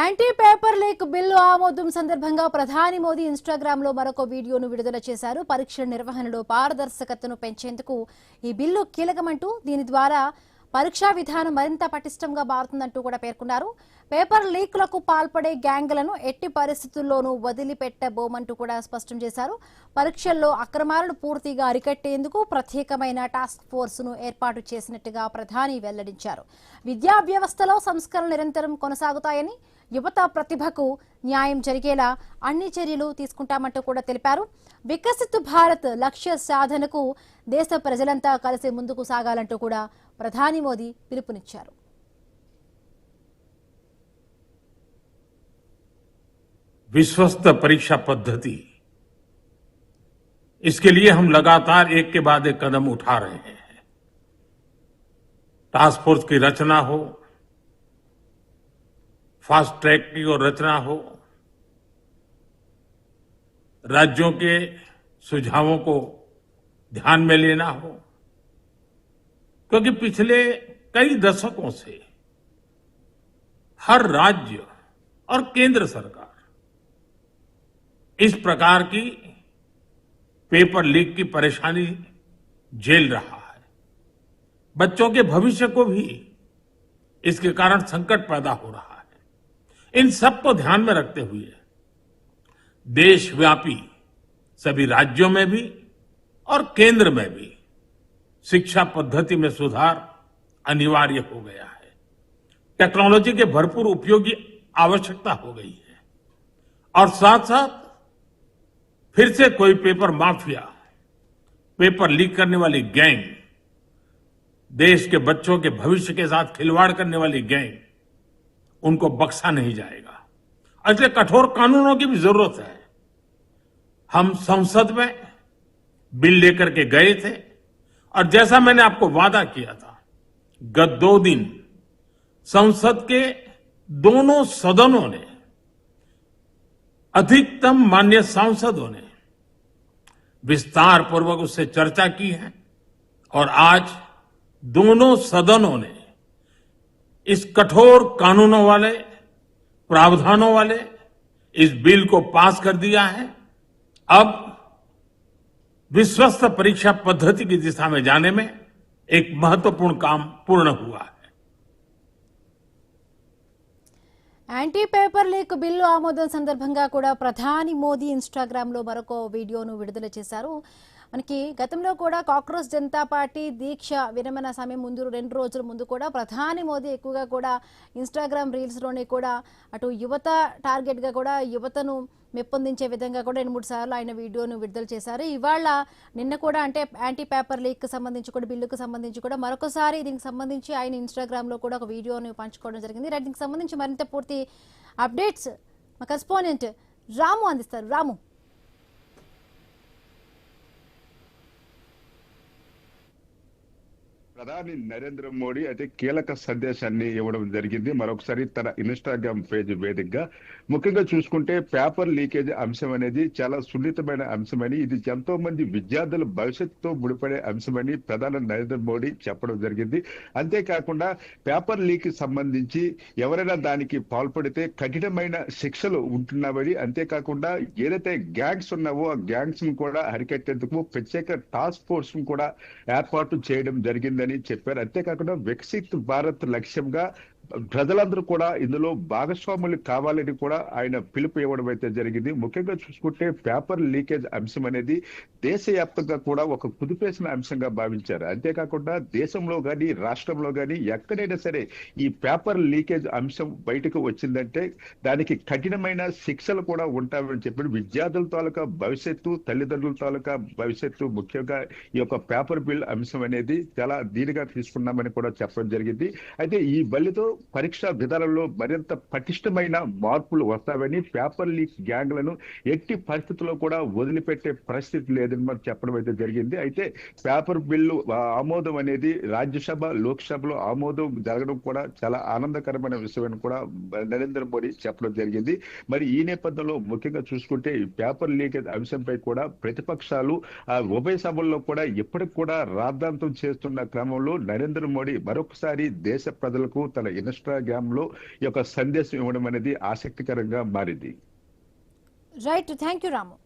Anti paper leak bill ఆమోదం సందర్భంగా ప్రధాని మోదీ ఇన్స్టాగ్రామ్ లో మరొక వీడియోను విడుదల చేశారు. పరీక్షల నిర్వహణలో పారదర్శకతను పెంచేందుకు ఈ బిల్లు కీలకమంటూ దీని ద్వారా పరీక్షా విధానం మరింత పటిష్టంగా మారుతుందంటూ కూడా పేర్కొన్నారు. పేపర్ లీక్లకు పాల్పడే గ్యాంగ్లను ఎట్టి పరిస్థితుల్లోనూ వదిలిపెట్టబోమంటూ కూడా స్పష్టం చేశారు. పరీక్షల్లో అక్రమాలను పూర్తిగా అరికట్టేందుకు ప్రత్యేకమైన టాస్క్ ఫోర్సును ఏర్పాటు చేసినట్టుగా ప్రధాని వెల్లడించారు. విద్యా వ్యవస్థలో సంస్కరణలు నిరంతరం కొనసాగుతాయని, యువత ప్రతిభకు న్యాయం జరిగేలా అన్ని చర్యలు తీసుకుంటామంటూ కూడా తెలిపారు. వికసిత్ భారత్ లక్ష్య సాధనకు దేశ ప్రజలంతా కలిసి ముందుకు సాగాలంటూ కూడా ప్రధాని మోదీ పిలుపునిచ్చారు. विश्वस्त परीक्षा पद्धति, इसके लिए हम लगातार एक के बाद एक कदम उठा रहे हैं। टास्क फोर्स की रचना हो, फास्ट ट्रैक की और रचना हो, राज्यों के सुझावों को ध्यान में लेना हो, क्योंकि पिछले कई दशकों से हर राज्य और केंद्र सरकार इस प्रकार की पेपर लीक की परेशानी झेल रहा है। बच्चों के भविष्य को भी इसके कारण संकट पैदा हो रहा है। इन सब को ध्यान में रखते हुए देशव्यापी सभी राज्यों में भी और केंद्र में भी शिक्षा पद्धति में सुधार अनिवार्य हो गया है। टेक्नोलॉजी के भरपूर उपयोग की आवश्यकता हो गई है और साथ साथ फिर से कोई पेपर माफिया, पेपर लीक करने वाली गैंग, देश के बच्चों के भविष्य के साथ खिलवाड़ करने वाली गैंग, उनको बख्शा नहीं जाएगा। इसलिए कठोर कानूनों की भी जरूरत है। हम संसद में बिल लेकर के गए थे और जैसा मैंने आपको वादा किया था, गत 2 दिन संसद के दोनों सदनों ने, अधिकतम माननीय सांसदों ने विस्तार पूर्वक उससे चर्चा की है और आज दोनों सदनों ने इस कठोर कानूनों वाले, प्रावधानों वाले इस बिल को पास कर दिया है। अब विश्वस्त परीक्षा पद्धति की दिशा में जाने में एक महत्वपूर्ण काम पूर्ण हुआ है। యాంటీ పేపర్ లీక్ బిల్లు ఆమోదం సందర్భంగా కూడా ప్రధాని మోదీ ఇన్స్టాగ్రామ్ లో మరొక వీడియోను విడుదల చేశారు. మనకి గతంలో కూడా కాక్రోచ్ జనతా పార్టీ దీక్ష విరమణ సమయం ముందు 2 రోజుల ముందు కూడా ప్రధాని మోదీ ఎక్కువగా కూడా ఇన్స్టాగ్రామ్ రీల్స్ లోనే కూడా అటు యువత టార్గెట్ గా కూడా యువతను మెప్పొందించే విధంగా కూడా 2-3 సార్లు ఆయన వీడియోను విడుదల చేశారు. ఇవాళ నిన్న కూడా అంటే యాంటీ పేపర్ లీక్ సంబంధించి కూడా బిల్లుకు సంబంధించి కూడా మరొకసారి దీనికి సంబంధించి ఆయన ఇన్స్టాగ్రామ్ లో కూడా ఒక వీడియోను పంచుకోవడం జరిగింది. దీనికి సంబంధించి మరింత పూర్తి అప్డేట్స్ మా కరెస్పాండెంట్ రాము అందిస్తారు. రాము, ప్రధాని నరేంద్ర మోడీ అయితే కీలక సందేశాన్ని ఇవ్వడం జరిగింది. మరొకసారి తన ఇన్స్టాగ్రామ్ పేజ్ వేదికగా ముఖ్యంగా చూసుకుంటే పేపర్ లీకేజ్ అంశం అనేది చాలా సున్నితమైన అంశమని, ఇది ఎంతో మంది విద్యార్థుల భవిష్యత్తుతో ముడిపడే అంశమని ప్రధాని నరేంద్ర మోడీ చెప్పడం జరిగింది. అంతేకాకుండా పేపర్ లీక్ సంబంధించి ఎవరైనా దానికి పాల్పడితే కఠినమైన శిక్షలు ఉంటున్నామని, అంతేకాకుండా ఏదైతే గ్యాంగ్స్ ఉన్నావో ఆ గ్యాంగ్స్ ను కూడా అరికట్టేందుకు ప్రత్యేక టాస్క్ ఫోర్స్ ను కూడా ఏర్పాటు చేయడం జరిగిందని చెప్పారు. అంతేకాకుండా వికసిత్ భారత్ లక్ష్యంగా ప్రజలందరూ కూడా ఇందులో భాగస్వాములు కావాలని కూడా ఆయన పిలుపు ఇవ్వడం అయితే జరిగింది. ముఖ్యంగా చూసుకుంటే పేపర్ లీకేజ్ అంశం అనేది దేశవ్యాప్తంగా కూడా ఒక కుదిపేసిన అంశంగా భావించారు. అంతేకాకుండా దేశంలో కానీ రాష్ట్రంలో కానీ ఎక్కడైనా సరే ఈ పేపర్ లీకేజ్ అంశం బయటకు వచ్చిందంటే దానికి కఠినమైన శిక్షలు కూడా ఉంటాయని చెప్పి విద్యార్థుల తాలూకా భవిష్యత్తు, తల్లిదండ్రుల తాలూకా భవిష్యత్తు, ముఖ్యంగా ఈ యొక్క పేపర్ బిల్ అంశం అనేది చాలా దీనిగా తీసుకున్నామని కూడా చెప్పడం జరిగింది. అయితే ఈ బలితో పరీక్షా విధానంలో మరింత పటిష్టమైన మార్పులు వస్తాయని, పేపర్ లీక్ గ్యాంగ్లను ఎట్టి పరిస్థితుల్లో కూడా వదిలిపెట్టే పరిస్థితి లేదని మనం చెప్పడం అయితే జరిగింది. అయితే పేపర్ బిల్లు ఆమోదం అనేది రాజ్యసభ, లోక్సభలో ఆమోదం జరగడం కూడా చాలా ఆనందకరమైన విషయం కూడా నరేంద్ర మోడీ చెప్పడం జరిగింది. మరి ఈ నేపథ్యంలో ముఖ్యంగా చూసుకుంటే ఈ పేపర్ లీకేజ్ అంశంపై కూడా ప్రతిపక్షాలు ఉభయ సభల్లో కూడా ఇప్పటికి కూడా రాద్ధాంతం చేస్తున్న క్రమంలో నరేంద్ర మోడీ మరొకసారి దేశ ప్రజలకు తన ఇన్స్టాగ్రామ్ లో ఈ యొక్క సందేశం ఇవ్వడం అనేది ఆసక్తికరంగా మారింది. Right, thank you Ramu.